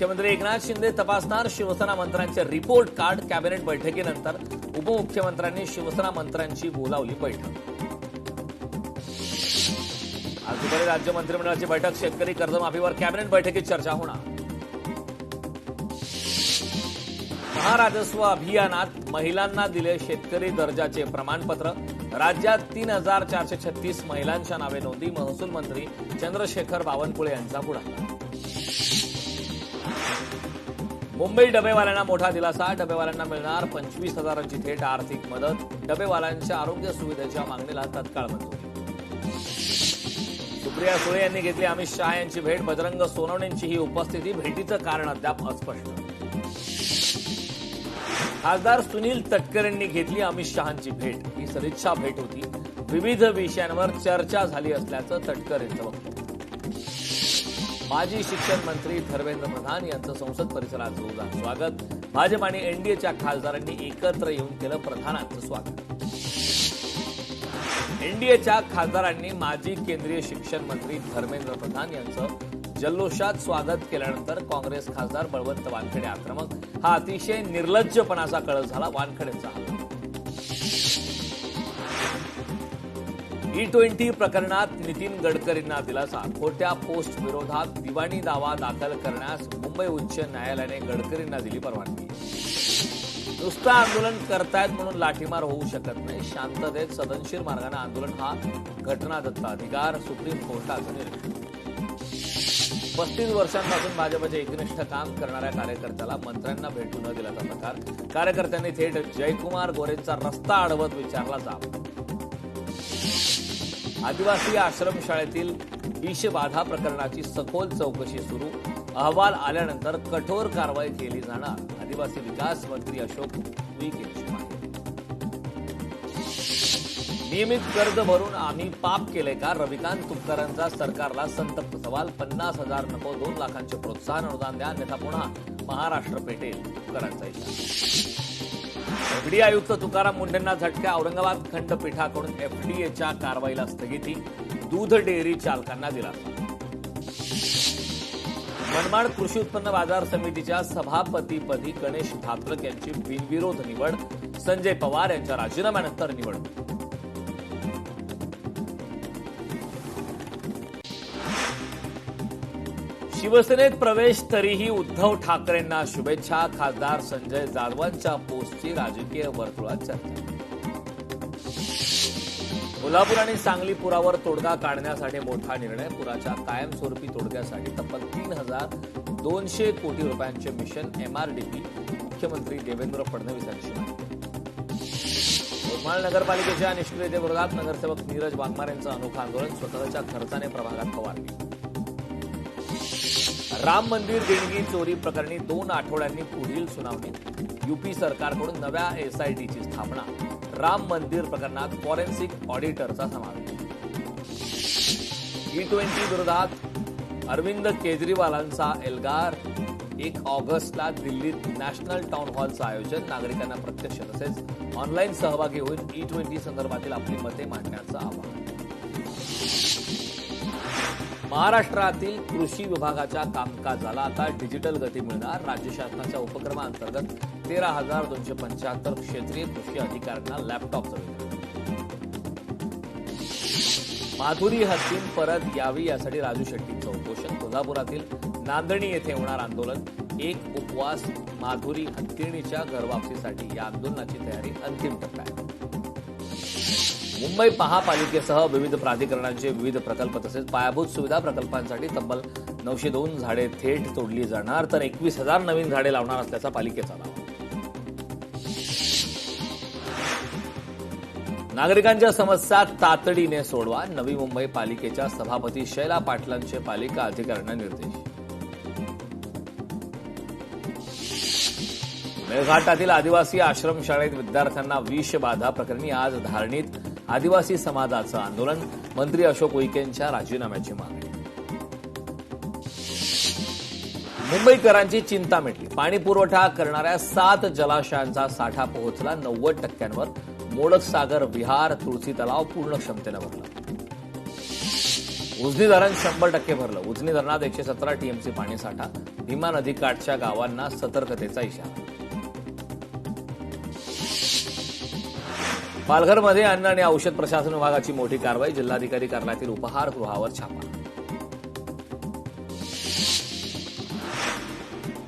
मुख्यमंत्री एकनाथ शिंदे तपासणार शिवसेना मंत्र्यांचे रिपोर्ट कार्ड. कॅबिनेट बैठकीनंतर उपमुख्यमंत्र्यांनी शिवसेना मंत्र्यांची बोलावली बैठक. आज दुपारी राज्य मंत्रिमंडळाची बैठक. शेतकरी कर्जमाफीवर कॅबिनेट बैठकीत चर्चा होणार. महाराजस्व अभियानात महिलांना दिले शेतकरी दर्जाचे प्रमाणपत्र. राज्यात 3436 महिलांच्या नावे नोंदी. महसूल मंत्री चंद्रशेखर बावनकुळे यांचा पुढाकार. मुंबई डबेवाल्यांना मोठा दिलासा. डबेवाल्यांना मिळणार 25,000ची थेट आर्थिक मदत. डबेवाल्यांच्या आरोग्य सुविधेच्या मागणीला तत्काळ मंजुरी. सुप्रिया सुळे यांनी घेतली अमित शहा यांची भेट. बजरंग सोनवणेंचीही उपस्थिती. भेटीचं कारण अद्याप अस्पष्ट. खासदार सुनील तटकरेंनी घेतली अमित शहांची भेट. ही सदिच्छा भेट होती. विविध विषयांवर चर्चा झाली असल्याचं तटकरेंचं वक्तव्य. माजी शिक्षण मंत्री धर्मेंद्र प्रधान यांचं संसद परिसरात जोरदार स्वागत. भाजप आणि एनडीएच्या खासदारांनी एकत्र येऊन केलं प्रधानांचं स्वागत. एनडीएच्या खासदारांनी माजी केंद्रीय शिक्षण मंत्री धर्मेंद्र प्रधान यांचं जल्लोषात स्वागत केल्यानंतर काँग्रेस खासदार बळवंत वानखेडे आक्रमक. हा अतिशय निर्लज्जपणाचा कळस झाला. वानखेडेंचा हल्ला. E20 प्रकरणात नितीन गडकरींना दिलासा. खोट्या पोस्ट विरोधात दिवाणी दावा दाखल करण्यास मुंबई उच्च न्यायालयाने गडकरींना दिली परवानगी. नुसतं आंदोलन करतायत म्हणून लाठीमार होऊ शकत नाही. शांततेत सदनशीर मार्गाने आंदोलन हा घटनादत्त अधिकार. सुप्रीम कोर्टाचं निर्णय. 35 वर्षांपासून भाजपचे एकनिष्ठ काम करणाऱ्या कार्यकर्त्याला मंत्र्यांना भेटू न दिल्याचा प्रकार. कार्यकर्त्यांनी थेट जयकुमार गोरेंचा रस्ता अडवत विचारला जाब. आदिवासी आश्रमशाळेतील विषबाधा प्रकरणाची सखोल चौकशी सुरू. अहवाल आल्यानंतर कठोर कारवाई केली जाणार. आदिवासी विकास मंत्री अशोक उईके यांची माहिती. नियमित कर्ज भरून आम्ही पाप केले का? रविकांत तुपकरांचा सरकारला संतप्त सवाल. 50,000 नको 2 लाखांचे प्रोत्साहन अनुदान द्या अन्यथा पुन्हा महाराष्ट्र पेटेल. तुपकरांचा इशारा. एफडीए आयुक्त तुकाराम मुंढेंना झटका. औरंगाबाद खंडपीठाकडून एफडीएच्या कारवाईला स्थगिती. दूध डेअरी चालकांना दिलासा. मनमाड कृषी उत्पन्न बाजार समितीच्या सभापतीपदी गणेश धात्रक यांची बिनविरोध निवड. संजय पवार यांच्या राजीनाम्यानंतर निवड. शिवसेनेत प्रवेश. तरीही उद्धव ठाकरेंना शुभेच्छा. खासदार संजय जाधवांच्या पोस्टची राजकीय वर्तुळात चर्चा. कोल्हापूर आणि सांगली पुरावर तोडगा काढण्यासाठी मोठा निर्णय. पुराच्या कायमस्वरूपी तोडग्यासाठी तब्बल 3,200 कोटी रुपयांचे मिशन. एमआरडीपी. मुख्यमंत्री देवेंद्र फडणवीस यांची माहिती. यवतमाळ नगरपालिकेच्या निष्क्रियतेविरोधात नगरसेवक नीरज वाघमारे यांचं अनोखं आंदोलन. स्वतःच्या खर्चाने प्रभागात फवारणी. राम मंदिर देणगी चोरी प्रकरणी 2 आठवड्यांनी पुढील सुनावणी. यूपी सरकारकडून नव्या एसआयटीची स्थापना. राम मंदिर प्रकरणात फॉरेन्सिक ऑडिटरचा समावेश. E20 विरोधात अरविंद केजरीवालांचा एल्गार. 1 ऑगस्टला दिल्लीत नॅशनल टाउन हॉलचं आयोजन. नागरिकांना प्रत्यक्ष तसेच ऑनलाईन सहभागी होऊन E20 संदर्भातील आपली मते मांडण्याचं आवाहन. महाराष्ट्रातील कृषी विभागाच्या कामकाजाला आता डिजिटल गती मिळणार. राज्य शासनाच्या उपक्रमांतर्गत 13,275 क्षेत्रीय कृषी अधिकाऱ्यांना लॅपटॉपचं वितरण. माधुरी हत्तीन परत यावी यासाठी राजू शेट्टींचं उपोषण. कोल्हापुरातील नांदणी येथे होणार आंदोलन. 1 उपवास. माधुरी हत्तीणीच्या घरवापसीसाठी या आंदोलनाची तयारी अंतिम टप्प्यात. मुंबई महापालिकेसह विविध प्राधिकरणांचे विविध प्रकल्प तसेच पायाभूत सुविधा प्रकल्पांसाठी तब्बल 902 झाडे थेट तोडली जाणार तर 21,000 नवीन झाडे लावणार असल्याचा पालिकेचा दावा. नागरिकांच्या समस्या तातडीने सोडवा. नवी मुंबई पालिकेच्या सभापती शैला पाटलांचे पालिका अधिकाऱ्यांना निर्देश. मेळघाटातील आदिवासी आश्रमशाळेत विद्यार्थ्यांना विषबाधा प्रकरणी आज धारणीत आदिवासी समाजाचं आंदोलन. मंत्री अशोक उईकेंच्या राजीनाम्याची मागणी. मुंबईकरांची चिंता मिटली. पाणी पुरवठा करणाऱ्या 7 जलाशयांचा साठा पोहोचला 90%. मोडक सागर विहार तुळशी तलाव पूर्ण क्षमतेनं भरला. उजनी धरण 100% भरलं. उजनी धरणात 117 टीएमसी पाणीसाठा. भीमा नदीकाठच्या गावांना सतर्कतेचा इशारा. पालघरमध्ये अन्न आणि औषध प्रशासन विभागाची मोठी कारवाई. जिल्हाधिकारी कार्यालयातील उपहारगृहावर छापा.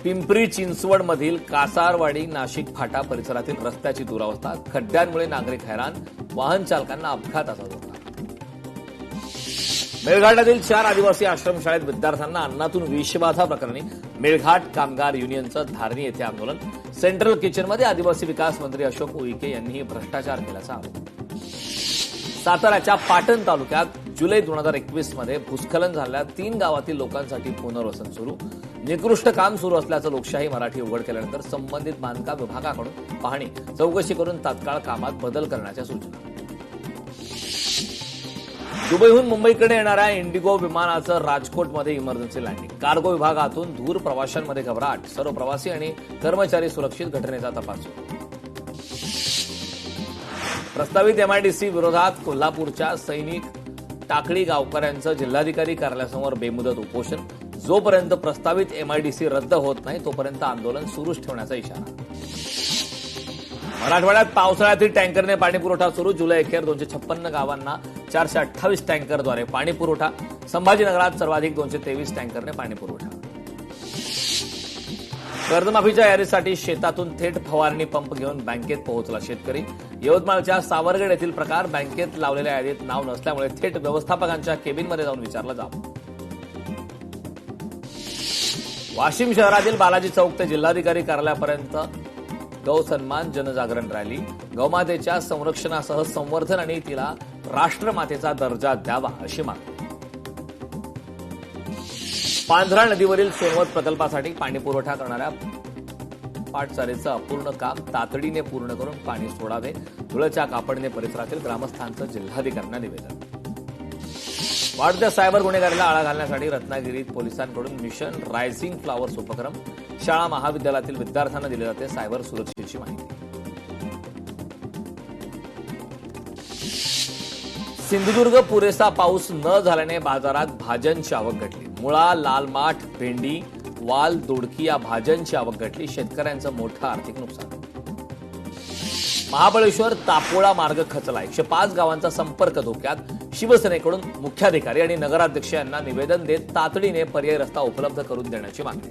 पिंपरी चिंचवडमधील कासारवाडी नाशिक फाटा परिसरातील रस्त्याची दुरावस्था. खड्ड्यांमुळे नागरिक हैराण. वाहन चालकांना अपघाताचा धोका. मेळघाटातील 4 आदिवासी आश्रमशाळेत विद्यार्थ्यांना अन्नातून विषबाधा प्रकरणी मेळघाट कामगार युनियनचं धारणी येथे आंदोलन. सेंट्रल किचनमध्ये आदिवासी विकास मंत्री अशोक उईके यांनीही भ्रष्टाचार केल्याचा आरोप. साताऱ्याच्या पाटण तालुक्यात जुलै 2021 मध्ये भूस्खलन झालेल्या 3 गावातील लोकांसाठी पुनर्वसन सुरू. निकृष्ट काम सुरू असल्याचं लोकशाही मराठी उघड केल्यानंतर संबंधित बांधकाम विभागाकडून पाहणी चौकशी करून तात्काळ कामात बदल करण्याच्या सूचना. दुबईहून मुंबईकडे येणाऱ्या इंडिगो विमानाचं राजकोटमध्ये इमर्जन्सी लँडिंग. कार्गो विभागातून दूर प्रवाशांमध्ये घबराट. सर्व प्रवासी आणि कर्मचारी सुरक्षित. घटनेचा तपास सुरू. प्रस्तावित एमआयडीसी विरोधात कोल्हापूरच्या सैनिक टाकळी गावकऱ्यांचं जिल्हाधिकारी कार्यालयासमोर बेमुदत उपोषण. जोपर्यंत प्रस्तावित एमआयडीसी रद्द होत नाही तोपर्यंत आंदोलन सुरूच ठेवण्याचा इशारा. मराठवाड्यात पावसाळ्यातील टँकरने पाणीपुरवठा सुरू. जुलै अखेर 256 गावांना 428 टँकरद्वारे पाणीपुरवठा. संभाजीनगरात सर्वाधिक 223 टँकरने पाणीपुरवठा. कर्जमाफीच्या यादीसाठी शेतातून थेट फवारणी पंप घेऊन बँकेत पोहोचला शेतकरी. यवतमाळच्या सावरगड येथील प्रकार. बँकेत लावलेल्या यादीत नाव नसल्यामुळे थेट व्यवस्थापकांच्या केबिनमध्ये जाऊन विचारलं जावं. वाशिम शहरातील बालाजी चौक ते जिल्हाधिकारी कार्यालयापर्यंत गौ सन्मान जनजागरण रॅली. गौमातेच्या संरक्षणासह संवर्धन आणि तिला राष्ट्रमातेचा दर्जा द्यावा अशी मागणी. पांझरा नदीवरील सोनवत प्रकल्पासाठी पाणीपुरवठा करणाऱ्या पाटचारीचं अपूर्ण काम तातडीने पूर्ण करून पाणी सोडावे. धुळ्याच्या कापडणे परिसरातील ग्रामस्थांचं जिल्हाधिकाऱ्यांना निवेदन. वाढत्या सायबर गुन्हेगारीला आळा घालण्यासाठी रत्नागिरीत पोलिसांकडून मिशन रायझिंग फ्लॉवर्स उपक्रम. शाळा महाविद्यालयातील विद्यार्थ्यांना दिली जाते सायबर सुरक्षेची माहिती. सिंधुदुर्ग पुरेसा पाऊस न झाल्याने बाजारात भाज्यांची आवक घटली. मुळा, लाल माठ, भेंडी, वाल, दोडकी या भाज्यांची आवक घटली. शेतकऱ्यांचं मोठं आर्थिक नुकसान. महाबळेश्वर तापोळा मार्ग खचला. 105 गावांचा संपर्क धोक्यात. शिवसेनेकडून मुख्याधिकारी आणि नगराध्यक्ष यांना निवेदन देत तातडीने पर्यायी रस्ता उपलब्ध करून देण्याची मागणी.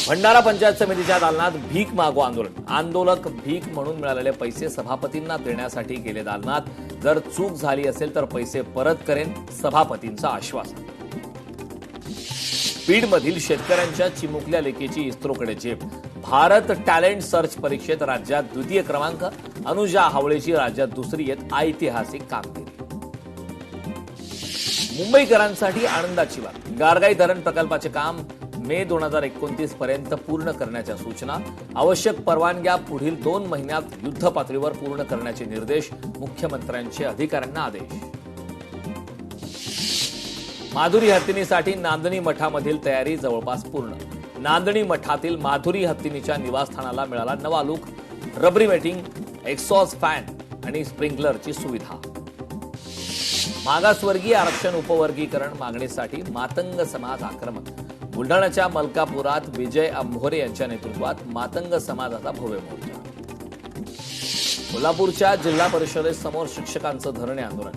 भंडारा पंचायत समितीच्या दालनात भीक मागो आंदोलन. आंदोलक भीक म्हणून मिळालेले पैसे सभापतींना देण्यासाठी गेले दालनात. जर चूक झाली असेल तर पैसे परत करेन, सभापतींचं आश्वासन. बीडमधील शेतकऱ्यांच्या चिमुकल्या लेकीची इस्रोकडे झेप. भारत टॅलेंट सर्च परीक्षेत राज्यात द्वितीय क्रमांक. अनुजा हावळेची राज्यात दुसरी येत ऐतिहासिक कामगिरी. मुंबईकरांसाठी आनंदाची बाब. गारगाई धरण प्रकल्पाचे काम मे 2029 पर्यंत पूर्ण करण्याच्या सूचना. आवश्यक परवानग्या पुढील 2 महिन्यात युद्धपातळीवर पूर्ण करण्याचे निर्देश. मुख्यमंत्र्यांचे अधिकाऱ्यांना आदेश. माधुरी हत्तीनीसाठी नांदणी मठामधील तयारी जवळपास पूर्ण. नांदणी मठातील माधुरी हत्तीनीच्या निवासस्थानाला मिळाला नवा लुक. रबरी मेटिंग, एक्सॉस्ट फॅन आणि स्प्रिंकलरची सुविधा. मागासवर्गीय आरक्षण उपवर्गीकरण मागणीसाठी मातंग समाज आक्रमक. बुलढाण्याच्या मलकापुरात विजय अंभोरे यांच्या नेतृत्वात मातंग समाजाचा भव्य मोर्चा. कोल्हापूरच्या जिल्हा परिषदेसमोर शिक्षकांचं धरणे आंदोलन.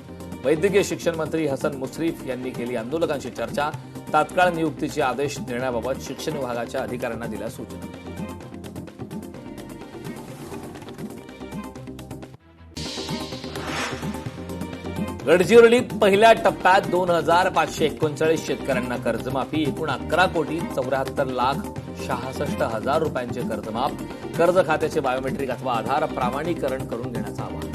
वैद्यकीय शिक्षण मंत्री हसन मुश्रीफ यांनी केली आंदोलकांशी चर्चा. तात्काळ नियुक्तीचे आदेश देण्याबाबत शिक्षण विभागाच्या अधिकाऱ्यांना दिल्या सूचना. गडचिरोलीत पहिल्या टप्प्यात 2,539 शेतकऱ्यांना कर्जमाफी. एकूण 11,74,66,000 रुपयांचे कर्जमाफ. कर्ज खात्याचे बायोमेट्रिक अथवा आधार प्रामाणिकरण करून घेण्याचं आवाहन.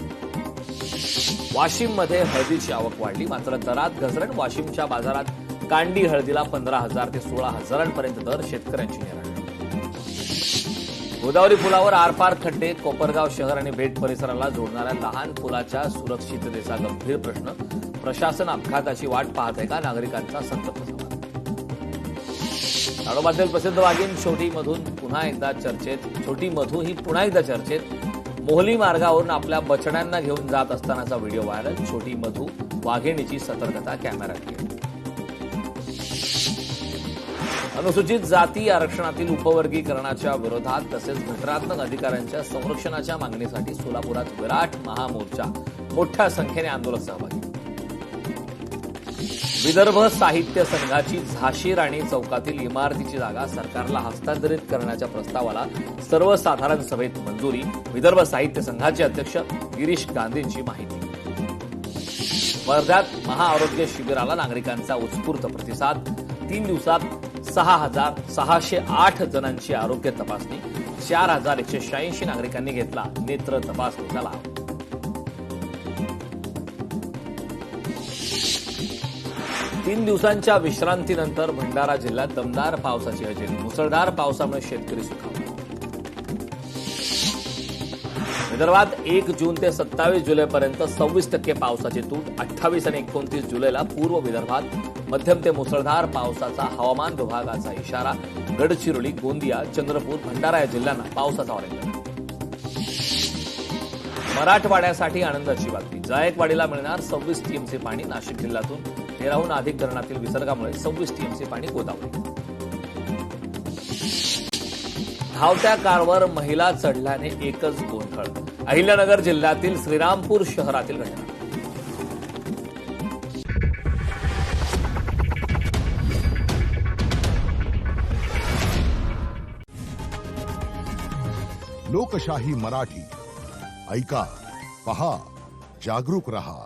वाशिममध्ये हळदीची आवक वाढली मात्र दरात घसरण. वाशिमच्या बाजारात कांडी हळदीला 15,000 ते 16,000पर्यंत दर. शेतकऱ्यांची निराशा. गोदावरी पुलावर आरपार खड्डे. कोपरगाव शहर आणि भेट परिसराला जोडणाऱ्या लहान पुलाच्या सुरक्षिततेचा गंभीर प्रश्न. प्रशासन अपघाताची वाट पाहत आहे का? नागरिकांचा संतप्त सवाल. ताडोबातील प्रसिद्ध वाघीण छोटी मधू ही पुन्हा एकदा चर्चेत. मोहली मार्गावरून आपल्या बछड्यांना घेऊन जात असतानाचा व्हिडिओ व्हायरल. छोटी मधू वाघिणीची सतर्कता कॅमेऱ्यात केली. अनुसूचित जाती आरक्षणातील उपवर्गीकरणाच्या विरोधात तसेच घटनात्मक अधिकारांच्या संरक्षणाच्या मागणीसाठी सोलापुरात विराट महामोर्चा. मोठ्या संख्येने आंदोलक सहभागी. विदर्भ साहित्य संघाची झाशी राणी चौकातील इमारतीची जागा सरकारला हस्तांतरित करण्याच्या प्रस्तावाला सर्वसाधारण सभेत मंजुरी. विदर्भ साहित्य संघाचे अध्यक्ष गिरीश गांधींची माहिती. वर्ध्यात महाआरोग्य शिबिराला नागरिकांचा उत्स्फूर्त प्रतिसाद. 3 दिवसात 6,608 जणांची आरोग्य तपासणी. 4,186 नागरिकांनी घेतला नेत्र तपासणीचा लाभ. 3 दिवसांच्या विश्रांतीनंतर भंडारा जिल्ह्यात दमदार पावसाची हजेरी. मुसळधार पावसामुळे शेतकरी सुखावले. विदर्भात 1 जून ते 27 जुलैपर्यंत 26% पावसाची तूट. 28 आणि 29 जुलैला पूर्व विदर्भात मध्यम ते मुसळधार पावसाचा हवामान विभागाचा इशारा. गडचिरोली, गोंदिया, चंद्रपूर, भंडारा या जिल्ह्यांना पावसाचा ऑरेंज. मराठवाड्यासाठी आनंदाची बातमी. जायकवाडीला मिळणार 26 टीएमसी पाणी. नाशिक जिल्ह्यातून 13हून अधिक धरणातील विसर्गामुळे 26 टीएमसी पाणी गोदावरी. धावत्या कारवर महिला चढल्याने एकच गोंधळ. अहिल्यानगर जिल्ह्यातील श्रीरामपूर शहरातील घटना. लोकशाही मराठी ऐका, पहा, जागरूक रहा.